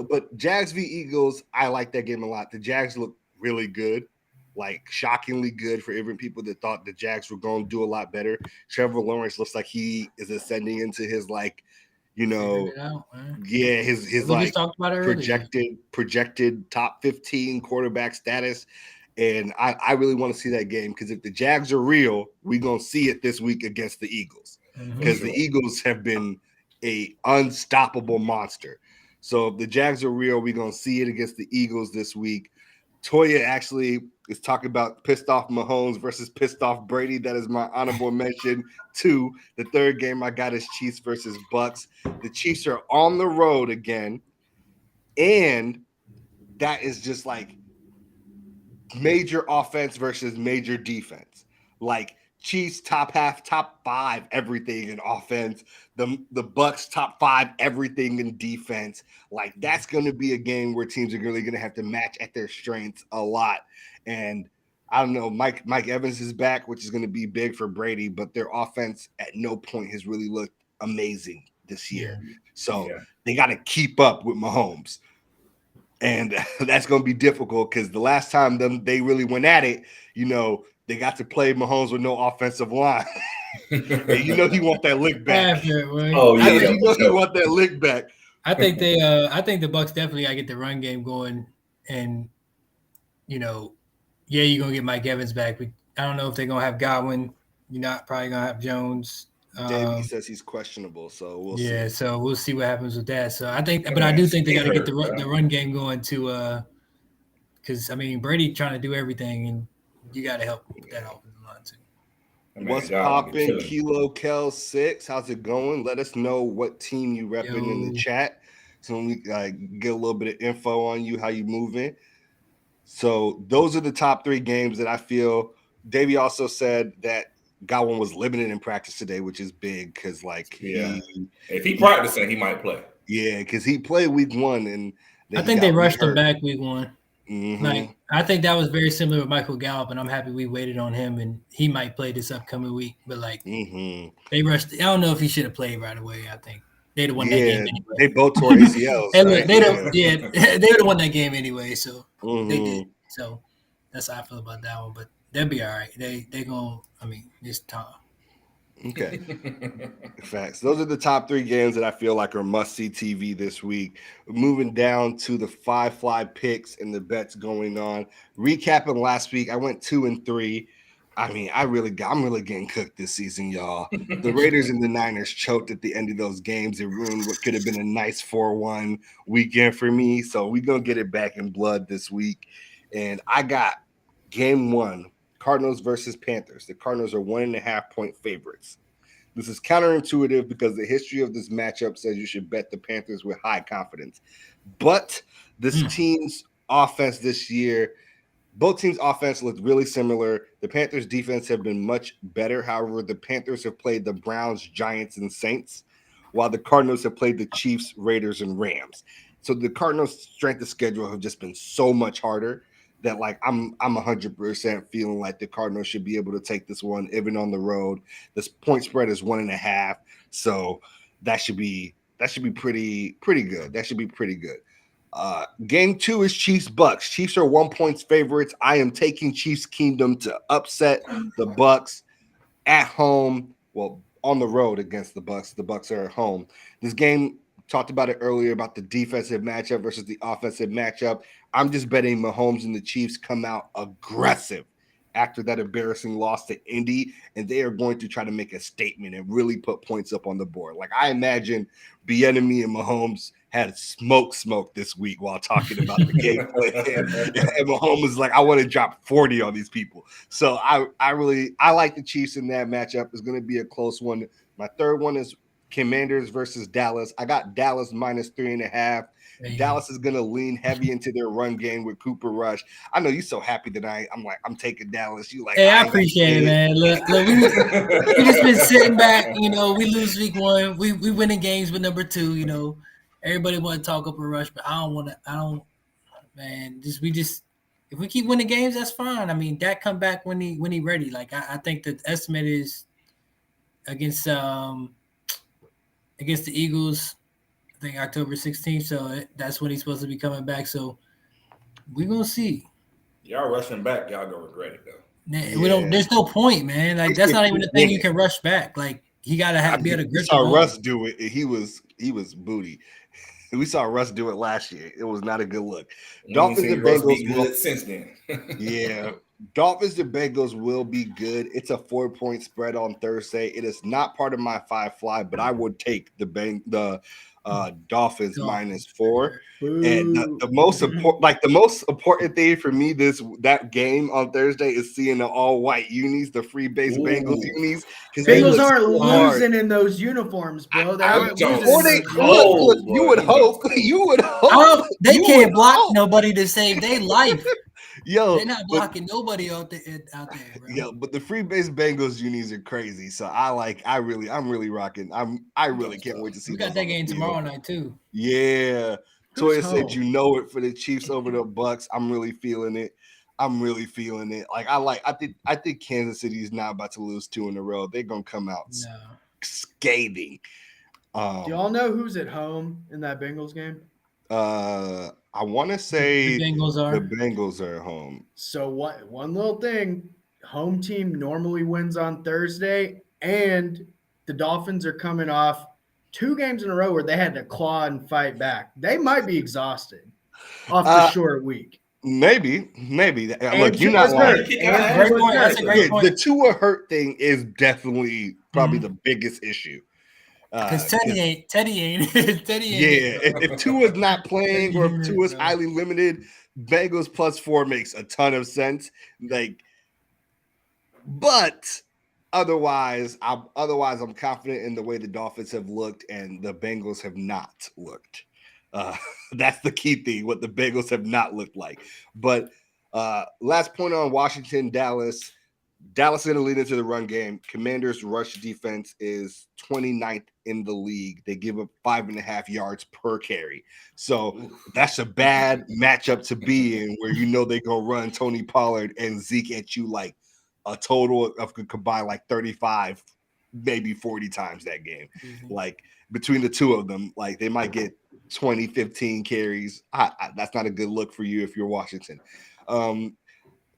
But Jags v. Eagles, I like that game a lot. The Jags look really good. Like shockingly good for even people that thought the Jags were going to do a lot better. Trevor Lawrence looks like he is ascending into his his like projected top 15 quarterback status. And I really want to see that game because if the Jags are real, we're going to see it this week against the Eagles because the Eagles have been a unstoppable monster. So if the Jags are real, we're going to see it against the Eagles this week. Toya actually is talking about pissed off Mahomes versus pissed off Brady. That is my honorable mention 2. The third game I got is Chiefs versus Bucks. The Chiefs are on the road again. And that is just like major offense versus major defense. Like Chiefs top 5 everything in offense. The Bucks top 5 everything in defense. Like that's going to be a game where teams are really going to have to match at their strengths a lot. And I don't know, Mike Evans is back, which is going to be big for Brady, but their offense at no point has really looked amazing this year. So they got to keep up with Mahomes. And that's going to be difficult because the last time they really went at it, they got to play Mahomes with no offensive line. And he want that lick back. He want that lick back. I think the Bucks definitely got to get the run game going, and you're gonna get Mike Evans back. But I don't know if they're gonna have Godwin. You're not probably gonna have Jones. Davey says he's questionable, so we'll see. Yeah, so we'll see what happens with that. So I think, but I do think they got to get the run game going to, because Brady trying to do everything, and you got to help that offensive line too. What's popping? Kilo Kel 6. How's it going? Let us know what team you repping in the chat, so we get a little bit of info on you, how you moving. So those are the top 3 games that I feel. Davey also said that Godwin was limited in practice today, which is big because, if he practicing, he might play. Yeah, because he played week 1, and I think they rushed him back week 1. Mm-hmm. Like, I think that was very similar with Michael Gallup, and I'm happy we waited on him, and he might play this upcoming week. But like, they rushed. I don't know if he should have played right away. I think they'd have won that game anyway. They both tore ACLs. They right? would have won that game anyway. So they did. So that's how I feel about that one. But they'll be all right. They gonna. I mean, it's time. Okay. Facts. Those are the top 3 games that I feel like are must-see TV this week. Moving down to the 5 fly picks and the bets going on. Recapping last week, I went 2-3. I mean, I'm really getting cooked this season, y'all. The Raiders and the Niners choked at the end of those games. It ruined what could have been a nice 4-1 weekend for me. So we're going to get it back in blood this week. And I got game 1. Cardinals versus Panthers. The Cardinals are 1.5-point favorites. This is counterintuitive because the history of this matchup says you should bet the Panthers with high confidence. But this team's offense this year, both teams' offense looked really similar. The Panthers' defense have been much better. However, the Panthers have played the Browns, Giants, and Saints, while the Cardinals have played the Chiefs, Raiders, and Rams. So the Cardinals' strength of schedule have just been so much harder that like I'm 100% feeling like the Cardinals should be able to take this one even on the road. This point spread is 1.5, so that should be pretty good. That should be pretty good. Game 2 is Chiefs Bucks. Chiefs are 1-point favorites. I am taking Chiefs Kingdom to upset the Bucks at home. Well, on the road against the Bucks. The Bucks are at home. This game, talked about it earlier about the defensive matchup versus the offensive matchup. I'm just betting Mahomes and the Chiefs come out aggressive after that embarrassing loss to Indy, and they are going to try to make a statement and really put points up on the board. Like I imagine Bieniemy and Mahomes had smoke this week while talking about the game plan. And Mahomes was like, I want to drop 40 on these people. So I like the Chiefs in that matchup. It's going to be a close one. My third one is Commanders versus Dallas. I got Dallas minus 3.5. Dallas is going to lean heavy into their run game with Cooper Rush. I know you're so happy that I'm taking Dallas. You like? Hey, I appreciate it, man. Look, we just been sitting back. You know, we lose week 1. We winning games with number 2. You know, everybody want to talk Cooper Rush, but I don't. Man, if we keep winning games, that's fine. I mean, Dak come back when he ready. Like I think the estimate is against the Eagles, I think October 16th. So that's when he's supposed to be coming back. So we're going to see. Y'all rushing back, y'all going to regret it, though. We don't. There's no point, man. Like, that's not even the thing you can rush back. Like, he got to be able to grip. We saw Russ do it. He was booty. We saw Russ do it last year. It was not a good look. Dolphins and Bengals since then. Yeah. Dolphins and Bengals will be good. It's a 4-point spread on Thursday. It is not part of my 5 fly, but I would take the Dolphins minus 4. And the most important thing for me that game on Thursday is seeing the all white unis, the free base Bengals unis. Bengals aren't losing in those uniforms, bro. You would hope. They can't block nobody to save their life. Yo, they're not blocking nobody out there, bro. Yo, but the free base Bengals unis are crazy. So I'm really rocking. I really can't wait to see. We got that game tomorrow night too. Yeah. Toya said you know it for the Chiefs over the Bucks. I'm really feeling it. Like I think Kansas City is not about to lose 2 in a row. They're gonna come out scathing. Do y'all know who's at home in that Bengals game? I want to say the Bengals are at home. So one little thing, home team normally wins on Thursday, and the Dolphins are coming off 2 games in a row where they had to claw and fight back. They might be exhausted off the short week. Maybe. Look, you're not lying. That's a great point. The Tua hurt thing is definitely probably the biggest issue. Because Teddy ain't. If Tua's not playing or if Tua's highly limited, Bengals plus 4 makes a ton of sense. But otherwise, I'm confident in the way the Dolphins have looked and the Bengals have not looked. That's the key thing, what the Bengals have not looked like. But last point on Washington, Dallas. Dallas is going to lead into the run game. Commanders' rush defense is 29th in the league. They give up 5.5 yards per carry. So that's a bad matchup to be in, where you know they're going to run Tony Pollard and Zeke at you like a total of combined like 35, maybe 40 times that game. Like between the two of them, like they might get 20, 15 carries. That's not a good look for you if you're Washington.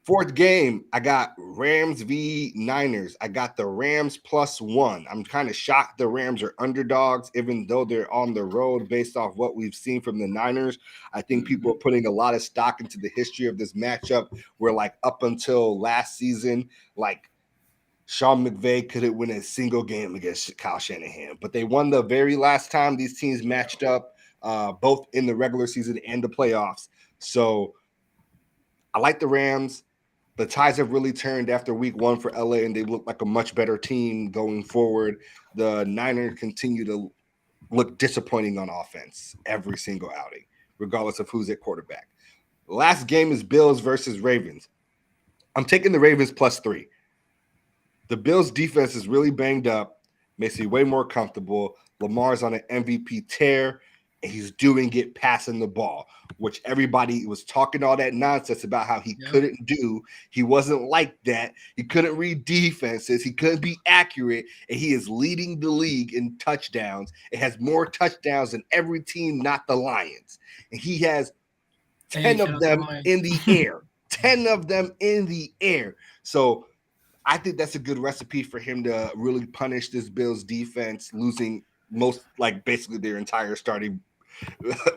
Fourth game, I got Rams v. Niners. I got the Rams +1. I'm kind of shocked the Rams are underdogs, even though they're on the road based off what we've seen from the Niners. I think people are putting a lot of stock into the history of this matchup, where like up until last season, like Sean McVay couldn't win a single game against Kyle Shanahan, but they won the very last time these teams matched up, both in the regular season and the playoffs. So I like the Rams. The tides have really turned after week 1 for LA, and they look like a much better team going forward. The Niners continue to look disappointing on offense every single outing, regardless of who's at quarterback. The last game is Bills versus Ravens. I'm taking the Ravens +3. The Bills defense is really banged up, makes me way more comfortable. Lamar's on an MVP tear, and he's doing it passing the ball, which everybody was talking all that nonsense about how he couldn't do. He wasn't like that. He couldn't read defenses. He couldn't be accurate, and he is leading the league in touchdowns. It has more touchdowns than every team, not the Lions. And he has 10 of them in the air. 10 of them in the air. So I think that's a good recipe for him to really punish this Bills defense, losing most, like basically their entire starting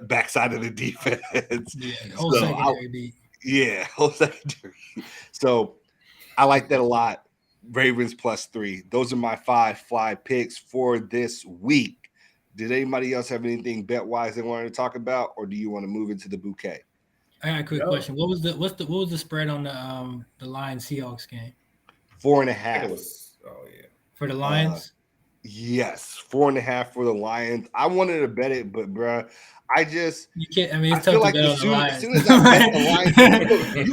backside of the defense. Whole secondary. Whole secondary. So I like that a lot. Ravens +3. Those are my 5 fly picks for this week. Did anybody else have anything bet-wise they wanted to talk about, or do you want to move into the bouquet? I got a quick question. What was the spread on the Lions Seahawks game? 4.5. For the Lions? Yes, 4.5 for the Lions. I wanted to bet it, but bruh, you can't. I mean, it's I feel tough like to bet on the Lions. as soon as I bet the Lions, they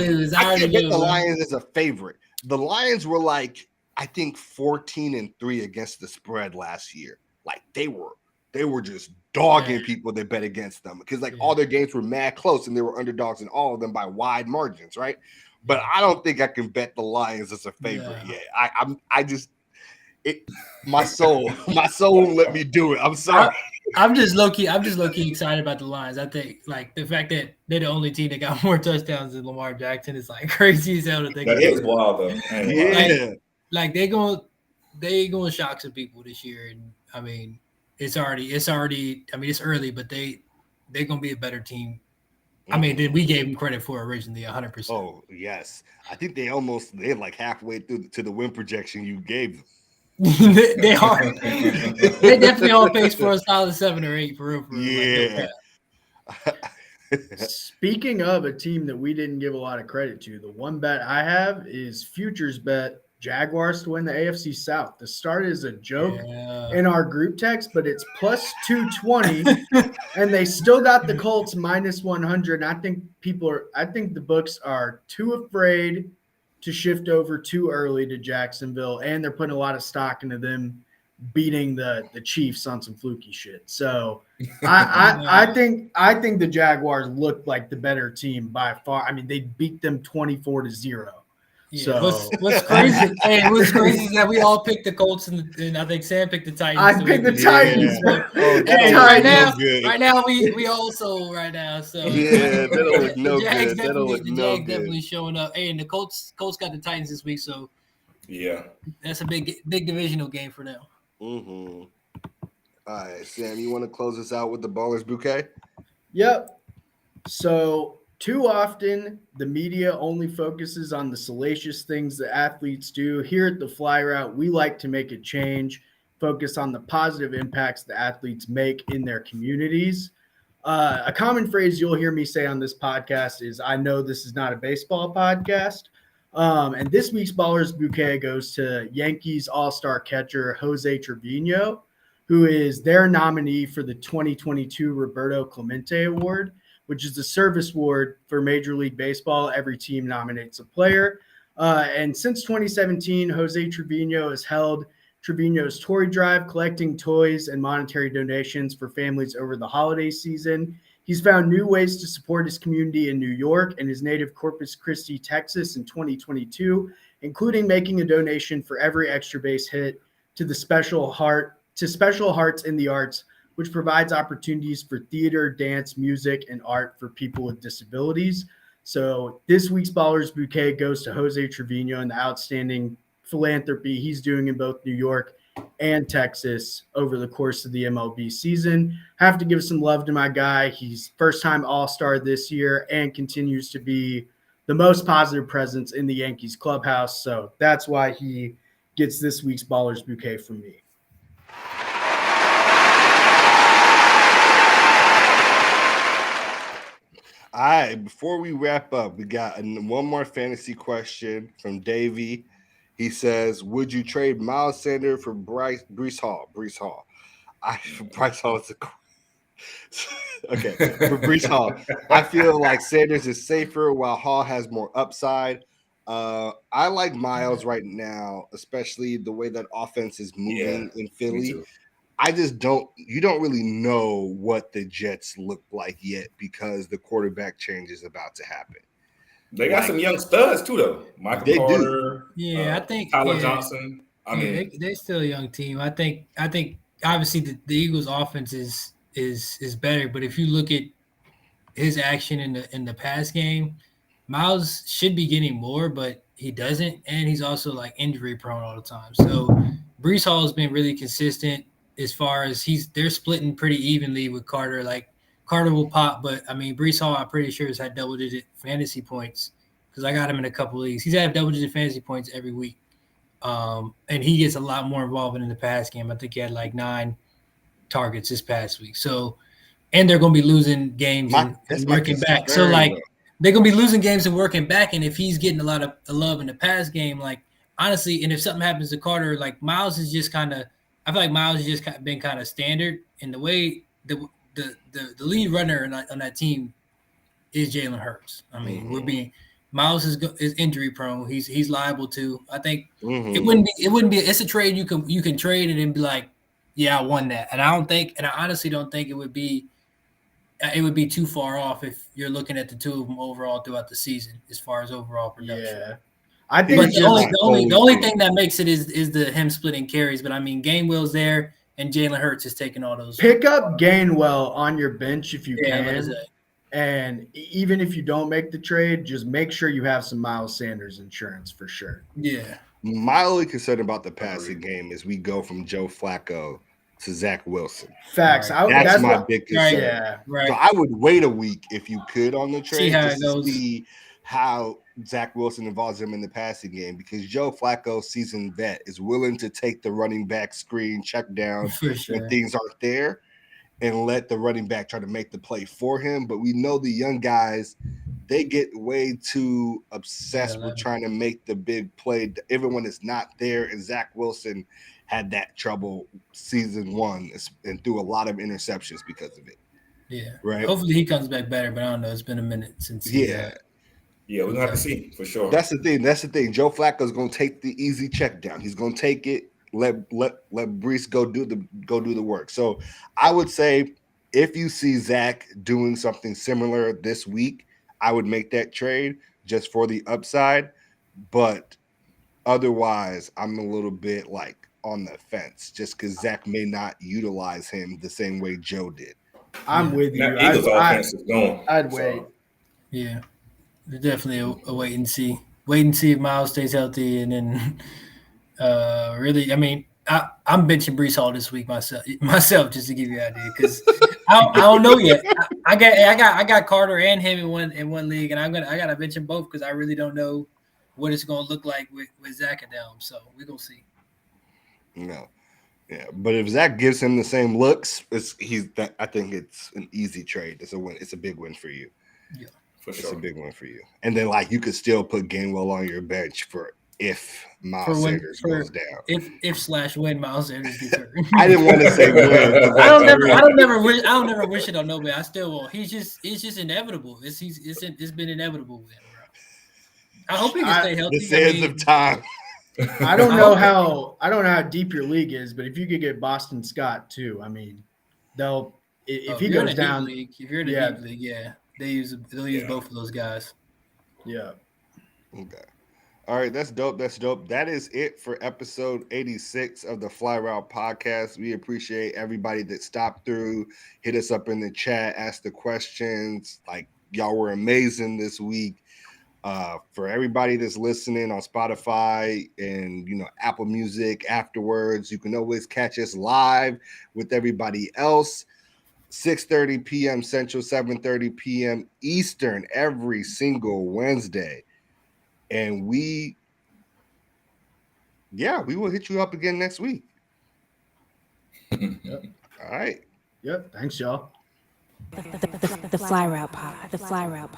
lose. I can't bet the Lions as a favorite. The Lions were like, I think 14-3 against the spread last year. Like they were just dogging people that bet against them, because like all their games were mad close and they were underdogs in all of them by wide margins, right? But I don't think I can bet the Lions as a favorite yet. My soul won't let me do it. I'm sorry. I'm just low key excited about the Lions. I think like the fact that they're the only team that got more touchdowns than Lamar Jackson is like crazy as hell to think. That is wild though. Yeah. Like they gonna shock some people this year, and I mean it's already. I mean it's early, but they're gonna be a better team. I mean, we gave them credit for originally 100%. Oh yes, I think they're like halfway through to the win projection you gave them. They are. They definitely on pace for a solid 7 or 8 for real. Yeah. Speaking of a team that we didn't give a lot of credit to, the one bet I have is futures bet Jaguars to win the AFC South. The start is a joke in our group text, but it's +220, and they still got the Colts -100. And I think the books are too afraid to shift over too early to Jacksonville, and they're putting a lot of stock into them beating the Chiefs on some fluky shit. So I think the Jaguars looked like the better team by far. I mean, they beat them 24-0. Yeah, so what's crazy? What's crazy is that we all picked the Colts, and I think Sam picked the Titans. I picked the Titans. Right now, we also right now. So yeah, that don't look no good. That don't look no good. Definitely showing up. Hey, and the Colts got the Titans this week, so yeah, that's a big divisional game for them. Mm-hmm. All right, Sam, you want to close us out with the Ballers Bouquet? Yep. So too often, the media only focuses on the salacious things that athletes do. Here at the Fly Route, we like to make a change, focus on the positive impacts the athletes make in their communities. A common phrase you'll hear me say on this podcast is, I know this is not a baseball podcast. And this week's Ballers Bouquet goes to Yankees All-Star catcher Jose Trevino, who is their nominee for the 2022 Roberto Clemente Award, which is the service award for Major League Baseball. Every team nominates a player. And since 2017, Jose Trevino has held Trevino's Toy Drive, collecting toys and monetary donations for families over the holiday season. He's found new ways to support his community in New York and his native Corpus Christi, Texas in 2022, including making a donation for every extra base hit to the Special Hearts in the Arts, which provides opportunities for theater, dance, music, and art for people with disabilities. So this week's Ballers Bouquet goes to Jose Trevino and the outstanding philanthropy he's doing in both New York and Texas over the course of the MLB season. Have to give some love to my guy. He's first-time All-Star this year and continues to be the most positive presence in the Yankees clubhouse. So that's why he gets this week's Ballers Bouquet from me. All right, before we wrap up, we got one more fantasy question from Davey. He says, would you trade Miles Sanders for Breece Hall? Breece Hall. Breece Hall is okay, for Breece Hall. I feel like Sanders is safer while Hall has more upside. I like Miles right now, especially the way that offense is moving in Philly. You don't really know what the Jets look like yet because the quarterback change is about to happen. They got some young studs too, though. Michael Carter, I think Tyler Johnson. They're still a young team. I think obviously the Eagles' offense is better, but if you look at his action in the pass game, Miles should be getting more, but he doesn't, and he's also like injury prone all the time. So Breece Hall has been really consistent as far as they're splitting pretty evenly with Carter. Like Carter will pop, but I mean Breece Hall, I'm pretty sure has had double-digit fantasy points because I got him in a couple leagues. He's had double-digit fantasy points every week, and he gets a lot more involved in the pass game. I think he had like 9 targets this past week. So, and they're going to be losing games and working back. So like they're going to be losing games and working back. And if he's getting a lot of love in the pass game, like honestly, and if something happens to Carter, like Miles is just kind of. I feel like Miles has just been kind of standard in the way the lead runner on that team is Jalen Hurts. I mean, Miles is injury prone. He's liable to. I think it wouldn't be. It's a trade you can trade and then be like, yeah, I won that. And I honestly don't think it would be too far off if you're looking at the two of them overall throughout the season as far as overall production. Yeah. I think but the only thing that makes it is the him splitting carries. But I mean, Gainwell's there, and Jalen Hurts is taking all those. Pick up Gainwell on your bench if you can, and even if you don't make the trade, just make sure you have some Miles Sanders insurance for sure. Yeah. My only concern about the passing game is we go from Joe Flacco to Zach Wilson. Facts. Right. That's my big concern. Yeah, right. So I would wait a week if you could on the trade to see how Zach Wilson involves him in the passing game, because Joe Flacco, seasoned vet, is willing to take the running back screen check down when things aren't there and let the running back try to make the play for him. But we know the young guys, they get way too obsessed with trying to make the big play. Everyone is not there, and Zach Wilson had that trouble season 1 and threw a lot of interceptions because of it. Yeah. Right. Hopefully he comes back better, but I don't know. It's been a minute since. Yeah, we're gonna have to see for sure. That's the thing. Joe Flacco is gonna take the easy check down. He's gonna take it. Let Breece go do the work. So I would say if you see Zach doing something similar this week, I would make that trade just for the upside. But otherwise, I'm a little bit like on the fence just because Zach may not utilize him the same way Joe did. I'm with you. I'd wait. Yeah. Definitely a wait and see. Wait and see if Miles stays healthy, and then really, I mean, I'm benching Breece Hall this week myself just to give you an idea because I don't know yet. I got Carter and him in one league, and I gotta bench them both because I really don't know what it's gonna look like with Zach and them. So we're gonna see. No, yeah, but if Zach gives him the same looks, I think it's an easy trade. It's a win. It's a big win for you. Yeah. For sure. It's a big one for you. And then, like, you could still put Gainwell on your bench for if Miles Sanders goes down. If/when Miles Sanders gets hurt. I didn't want to say when. I don't never wish it on nobody. I still won't. It's just inevitable. It's been inevitable with him, I hope he can stay healthy. The sands of time. I don't know how deep your league is, but if you could get Boston Scott too, I mean, if he goes down, if you're in a deep league, yeah, they'll use both of those guys. Yeah. Okay. All right, that's dope. That's dope. That is it for episode 86 of the Fly Route podcast. We appreciate everybody that stopped through, hit us up in the chat, asked the questions. Like, y'all were amazing this week. For everybody that's listening on Spotify and Apple Music afterwards, you can always catch us live with everybody else. 6:30 p.m. Central, 7:30 p.m. Eastern every single Wednesday. And we will hit you up again next week. Yep. All right. Yep. Thanks, y'all. The Fly Route Pod. The Fly Route Pod.